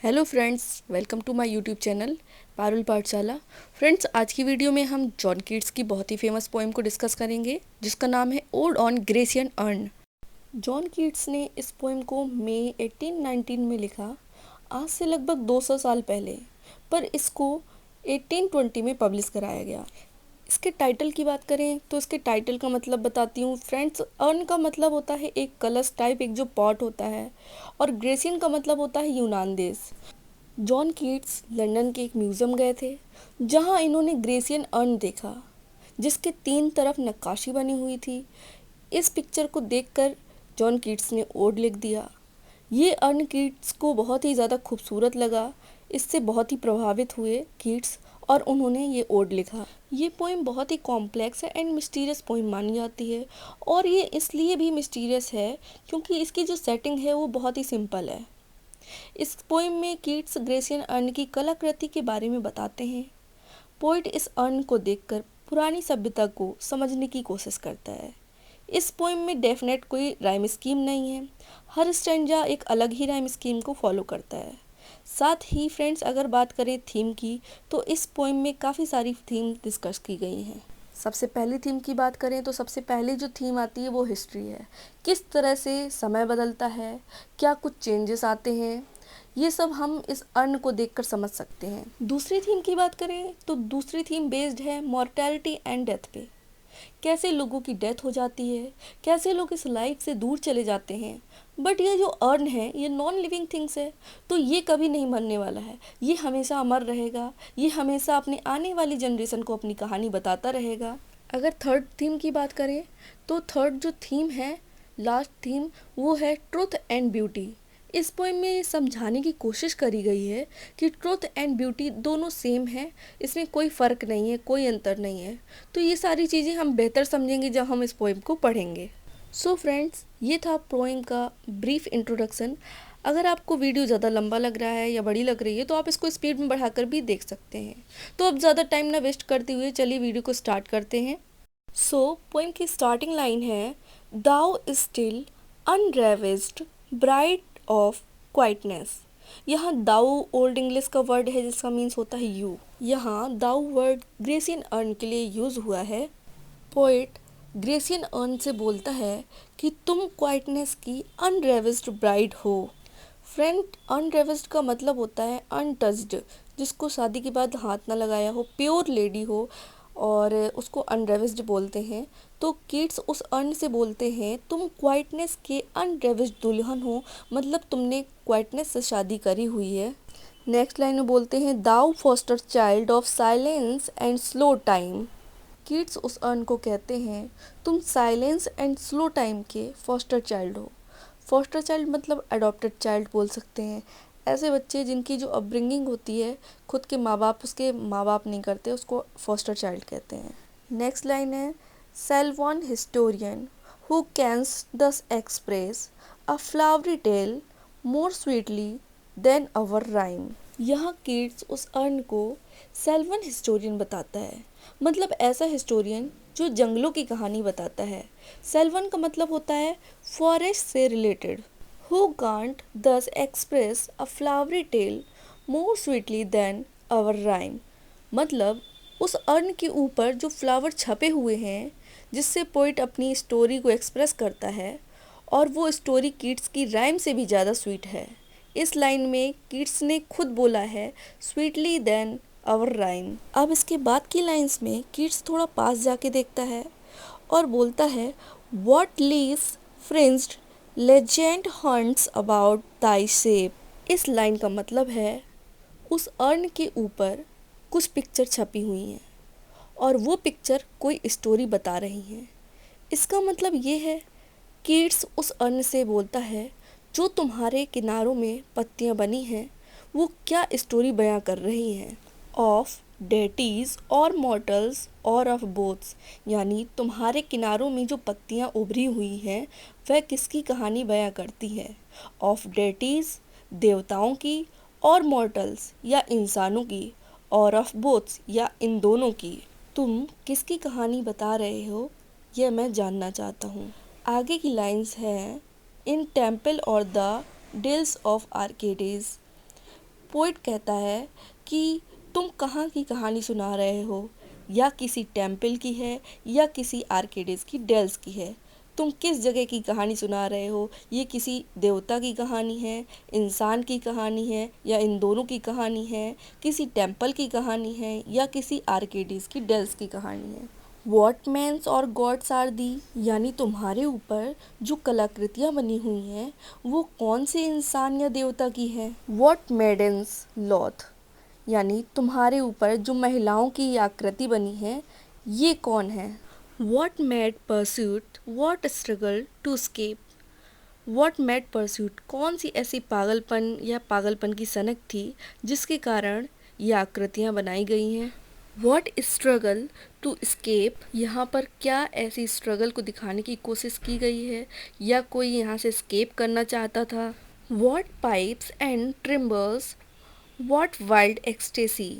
Hello friends, welcome to my YouTube channel Parul Pathshala. Friends, आज की video में हम जॉन कीट्स की बहुत ही फेमस पोएम को डिस्कस करेंगे जिसका नाम है odd on Grecian earn. John Keats ने इस पोएम को मई 1819 में लिखा, आज से लगभग 200 साल पहले, पर इसको 1820 में पब्लिश कराया गया। इसके टाइटल की बात करें तो इसके टाइटल का मतलब बताती हूँ फ्रेंड्स। अर्न का मतलब होता है एक कलश टाइप, एक जो पॉट होता है, और ग्रेसियन का मतलब होता है यूनान देश। जॉन कीट्स लंदन के एक म्यूज़ियम गए थे जहां इन्होंने ग्रेसियन अर्न देखा जिसके 3 तरफ नक्काशी बनी हुई थी। इस पिक्चर को देखकर जॉन कीट्स ने ओड लिख दिया। ये अर्न कीट्स को बहुत ही ज़्यादा खूबसूरत लगा, इससे बहुत ही प्रभावित हुए कीट्स और उन्होंने ये ओड लिखा। ये पोइम बहुत ही कॉम्प्लेक्स है एंड मिस्टीरियस पोइम मानी जाती है, और ये इसलिए भी मिस्टीरियस है क्योंकि इसकी जो सेटिंग है वो बहुत ही सिंपल है। इस पोइम में कीट्स ग्रेसियन अर्न की कलाकृति के बारे में बताते हैं। पोइट इस अर्न को देखकर पुरानी सभ्यता को समझने की कोशिश करता है। इस पोइम में डेफिनेट कोई राइम स्कीम नहीं है, हर स्टैंजा एक अलग ही राइम स्कीम को फॉलो करता है। साथ ही फ्रेंड्स, अगर बात करें थीम की तो इस पोइम में काफ़ी सारी थीम डिस्कस की गई हैं। सबसे पहली थीम की बात करें तो सबसे पहले जो थीम आती है वो हिस्ट्री है। किस तरह से समय बदलता है, क्या कुछ चेंजेस आते हैं, ये सब हम इस अर्न को देखकर समझ सकते हैं। दूसरी थीम की बात करें तो दूसरी थीम बेस्ड है मॉर्टेलिटी एंड डेथ पे। कैसे लोगों की डेथ हो जाती है, कैसे लोग इस लाइफ से दूर चले जाते हैं। बट ये जो अर्न है ये नॉन लिविंग थिंग्स है, तो ये कभी नहीं मरने वाला है, ये हमेशा अमर रहेगा, ये हमेशा अपने आने वाली जनरेशन को अपनी कहानी बताता रहेगा। अगर थर्ड थीम की बात करें तो थर्ड जो थीम है, लास्ट थीम, वो है ट्रुथ एंड ब्यूटी। इस पोएम में ये समझाने की कोशिश करी गई है कि ट्रुथ एंड ब्यूटी दोनों सेम है, इसमें कोई फ़र्क नहीं है, कोई अंतर नहीं है। तो ये सारी चीज़ें हम बेहतर समझेंगे जब हम इस पोएम को पढ़ेंगे। सो फ्रेंड्स, ये था पोएम का ब्रीफ इंट्रोडक्शन। अगर आपको वीडियो ज़्यादा लंबा लग रहा है या बड़ी लग रही है तो आप इसको स्पीड में बढ़ाकर भी देख सकते हैं। तो अब ज़्यादा टाइम ना वेस्ट करते हुए चलिए वीडियो को स्टार्ट करते हैं। सो पोएम की स्टार्टिंग लाइन है, दाउ स्टिल अनरेविस्ड ब्राइट ऑफ क्वाइटनेस। यहाँ दाउ ओल्ड इंग्लिश का वर्ड है जिसका मीन्स होता है यू। यहाँ दाउ वर्ड ग्रेसियन अर्न के लिए यूज़ हुआ है। पोएट ग्रेसियन अर्न से बोलता है कि तुम क्वाइटनेस की अनरेविस्ड ब्राइड हो। फ्रेंड, अनरेविस्ड का मतलब होता है अनटच्ड, जिसको शादी के बाद हाथ ना लगाया हो, प्योर लेडी हो, और उसको अनरेविस्ड बोलते हैं। तो कीट्स उस अर्न से बोलते हैं तुम क्वाइटनेस के अनरेविस्ड दुल्हन हो, मतलब तुमने क्वाइटनेस से शादी करी हुई है। नेक्स्ट लाइन में बोलते हैं thou foster child of silence and slow time. Keats उस अर्न को कहते हैं तुम साइलेंस एंड स्लो टाइम के फॉस्टर चाइल्ड हो। फॉस्टर चाइल्ड मतलब अडॉप्टेड चाइल्ड बोल सकते हैं। ऐसे बच्चे जिनकी जो अपब्रिंगिंग होती है खुद के माँ बाप उसके माँ बाप नहीं करते, उसको फॉस्टर चाइल्ड कहते हैं। नेक्स्ट लाइन है, sylvan historian who canst thus express a flowery tale more sweetly than our rhyme. यहाँ कीट्स उस अर्न को सेल्वन हिस्टोरियन बताता है, मतलब ऐसा हिस्टोरियन जो जंगलों की कहानी बताता है। सेल्वन का मतलब होता है फॉरेस्ट से related. Who canst thus express a flowery tale more sweetly than our rhyme, मतलब उस अर्न के ऊपर जो फ्लावर छपे हुए हैं जिससे पोइट अपनी स्टोरी को एक्सप्रेस करता है, और वो स्टोरी कीट्स की राइम से भी ज़्यादा स्वीट है। इस लाइन में कीट्स ने खुद बोला है स्वीटली देन आवर राइम। अब इसके बाद की लाइंस में कीट्स थोड़ा पास जाके देखता है और बोलता है what leaves fringed legend hunts about Dai shape. इस लाइन का मतलब है उस अर्न के ऊपर कुछ पिक्चर छपी हुई हैं और वो पिक्चर कोई स्टोरी बता रही हैं। इसका मतलब ये है, कीट्स उस अर्न से बोलता है जो तुम्हारे किनारों में पत्तियां बनी हैं वो क्या स्टोरी बयां कर रही हैं। ऑफ डेटीज और मॉर्टल्स और ऑफ बोथ्स, यानी तुम्हारे किनारों में जो पत्तियां उभरी हुई हैं वह किसकी कहानी बयां करती है। ऑफ डेटीज देवताओं की, और मॉर्टल्स या इंसानों की, और ऑफ बोथ्स या इन दोनों की। तुम किसकी कहानी बता रहे हो यह मैं जानना चाहता हूँ। आगे की लाइंस हैं, इन टेम्पल और द डेल्स ऑफ आर्केडीज पोइट कहता है कि तुम कहाँ की कहानी सुना रहे हो, या किसी टेम्पल की है या किसी आर्केडिस की डेल्स की है। तुम किस जगह की कहानी सुना रहे हो, ये किसी देवता की कहानी है, इंसान की कहानी है, या इन दोनों की कहानी है, किसी टेम्पल की कहानी है या किसी आर्केडिस की डेल्स की कहानी है। वॉट मैन्स और गॉड्स आर दी, यानी तुम्हारे ऊपर जो कलाकृतियाँ बनी हुई हैं वो कौन से इंसान या देवता की है। वॉट मेडन्स लॉथ, यानी तुम्हारे ऊपर जो महिलाओं की आकृति बनी है ये कौन है। What mad pursuit, what struggle to escape, what mad pursuit, कौन सी ऐसी पागलपन या पागलपन की सनक थी जिसके कारण ये आकृतियाँ बनाई गई हैं। वॉट स्ट्रगल टू स्केप, यहाँ पर क्या ऐसी स्ट्रगल को दिखाने की कोशिश की गई है या कोई यहाँ से स्केप करना चाहता था। What pipes and timbrels, what wild ecstasy,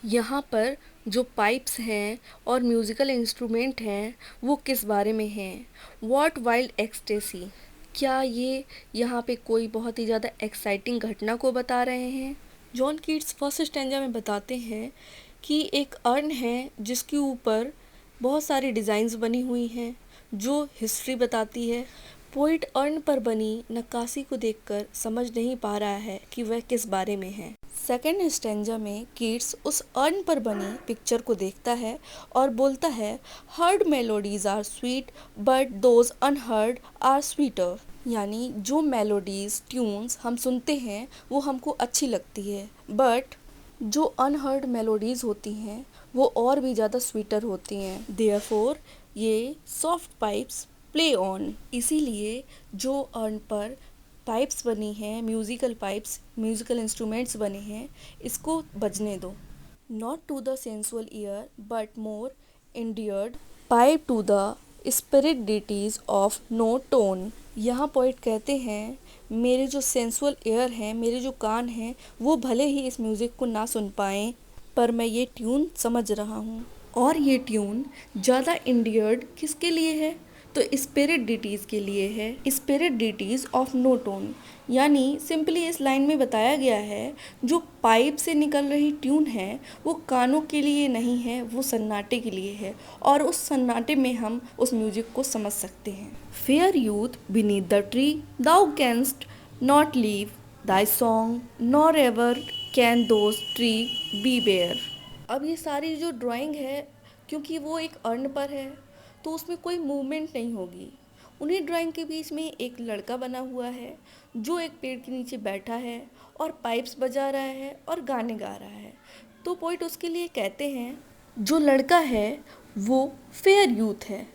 यहाँ पर जो पाइप्स हैं और म्यूज़िकल इंस्ट्रूमेंट हैं वो किस बारे में हैं। वॉट वाइल्ड एक्सटेसी, क्या ये यहाँ पे कोई बहुत ही ज़्यादा एक्साइटिंग घटना को बता रहे हैं। जॉन कीट्स फर्स्ट स्टैंजा में बताते हैं कि एक अर्न है जिसके ऊपर बहुत सारी डिज़ाइंस बनी हुई हैं जो हिस्ट्री बताती है। पोइट अर्न पर बनी नक्काशी को देखकर समझ नहीं पा रहा है कि वह किस बारे में है। सेकेंड स्टैंजा में कीट्स उस अर्न पर बनी पिक्चर को देखता है और बोलता है, heard melodies are sweet but those unheard are sweeter, यानी जो मेलोडीज ट्यून्स हम सुनते हैं वो हमको अच्छी लगती है, बट जो अनहर्ड मेलोडीज होती हैं वो और भी ज़्यादा स्वीटर होती हैं। देयरफॉर ये सॉफ्ट पाइप्स प्ले ऑन, इसीलिए जो अर्न पर पाइप्स बनी हैं, म्यूज़िकल पाइप्स, म्यूज़िकल इंस्ट्रूमेंट्स बने हैं, इसको बजने दो। Not to the sensual ear but more endeared pipe to the spirit ditties of no tone, यहाँ पोइट कहते हैं मेरे जो सेंसुअल ईयर हैं, मेरे जो कान हैं, वो भले ही इस म्यूज़िक को ना सुन पाएँ पर मैं ये ट्यून समझ रहा हूँ। और ये ट्यून ज़्यादा इंडियर्ड किसके लिए है, तो स्पिरिट डिटीज़ के लिए है, spirit ditties of no tone, यानी सिंपली इस लाइन में बताया गया है जो पाइप से निकल रही ट्यून है वो कानों के लिए नहीं है, वो सन्नाटे के लिए है और उस सन्नाटे में हम उस म्यूजिक को समझ सकते हैं। Fair youth beneath the tree thou canst not leave thy song nor ever can those tree be bare. अब ये सारी जो ड्राइंग है क्योंकि वो एक अर्न पर है तो उसमें कोई मूवमेंट नहीं होगी। उन्हीं ड्राइंग के बीच में एक लड़का बना हुआ है जो एक पेड़ के नीचे बैठा है और पाइप्स बजा रहा है और गाने गा रहा है। तो पोइट उसके लिए कहते हैं जो लड़का है वो फेयर यूथ है,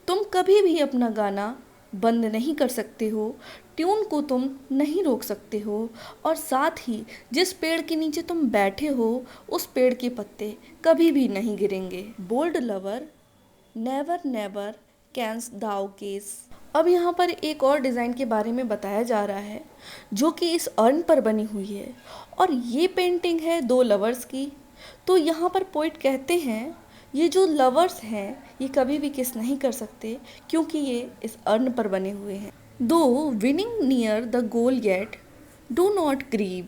तुम कभी भी अपना गाना बंद नहीं कर सकते हो, ट्यून को तुम नहीं रोक सकते हो, और साथ ही जिस पेड़ के नीचे तुम बैठे हो उस पेड़ के पत्ते कभी भी नहीं गिरेंगे। Bold lover never never canst thou kiss. अब यहाँ पर एक और डिज़ाइन के बारे में बताया जा रहा है जो कि इस अर्न पर बनी हुई है और ये पेंटिंग है दो लवर्स की। तो यहाँ पर पोइट कहते हैं ये जो लवर्स हैं ये कभी भी किस नहीं कर सकते क्योंकि ये इस अर्न पर बने हुए हैं। Though winning near the goal yet do not grieve,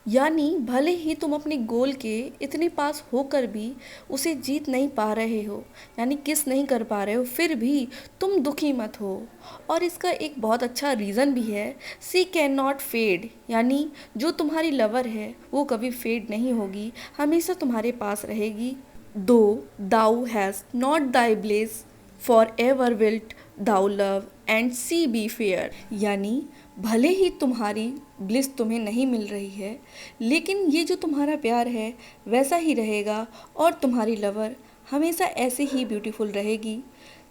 यानी भले ही तुम अपने गोल के इतने पास होकर भी उसे जीत नहीं पा रहे हो, यानी किस नहीं कर पा रहे हो, फिर भी तुम दुखी मत हो। और इसका एक बहुत अच्छा रीज़न भी है, सी कैन नॉट फेड, यानी जो तुम्हारी लवर है वो कभी फेड नहीं होगी, हमेशा तुम्हारे पास रहेगी। Though thou hast not thy bliss for ever wilt thou love and she be fair, यानी भले ही तुम्हारी ब्लिस तुम्हें नहीं मिल रही है लेकिन ये जो तुम्हारा प्यार है वैसा ही रहेगा और तुम्हारी लवर हमेशा ऐसे ही ब्यूटीफुल रहेगी।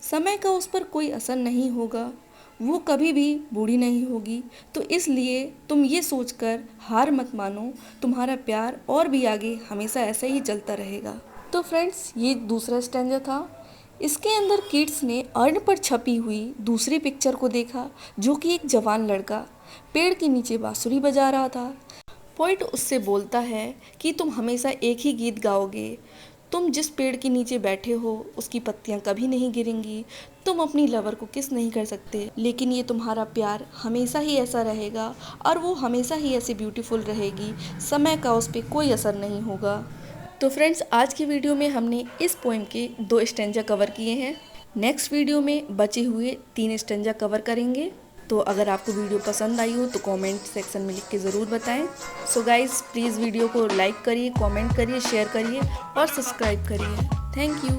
समय का उस पर कोई असर नहीं होगा, वो कभी भी बूढ़ी नहीं होगी। तो इसलिए तुम ये सोचकर हार मत मानो, तुम्हारा प्यार और भी आगे हमेशा ऐसा ही चलता रहेगा। तो फ्रेंड्स ये दूसरा स्टैंजा था। इसके अंदर किड्स ने अर्न पर छपी हुई दूसरी पिक्चर को देखा जो कि एक जवान लड़का पेड़ के नीचे बांसुरी बजा रहा था। पोइट उससे बोलता है कि तुम हमेशा एक ही गीत गाओगे, तुम जिस पेड़ के नीचे बैठे हो उसकी पत्तियां कभी नहीं गिरेंगी। तुम अपनी लवर को किस नहीं कर सकते, लेकिन ये तुम्हारा प्यार हमेशा ही ऐसा रहेगा और वो हमेशा ही ऐसे ब्यूटीफुल रहेगी। समय का उस पर कोई असर नहीं होगा। तो फ्रेंड्स, आज की वीडियो में हमने इस पोएम के 2 स्टैंजा कवर किए हैं। नेक्स्ट वीडियो में बचे हुए 3 स्टैंजा कवर करेंगे। तो अगर आपको वीडियो पसंद आई हो तो कमेंट सेक्शन में लिख के ज़रूर बताएं। सो गाइज़, प्लीज़ वीडियो को लाइक करिए, कमेंट करिए, शेयर करिए और सब्सक्राइब करिए। Thank you.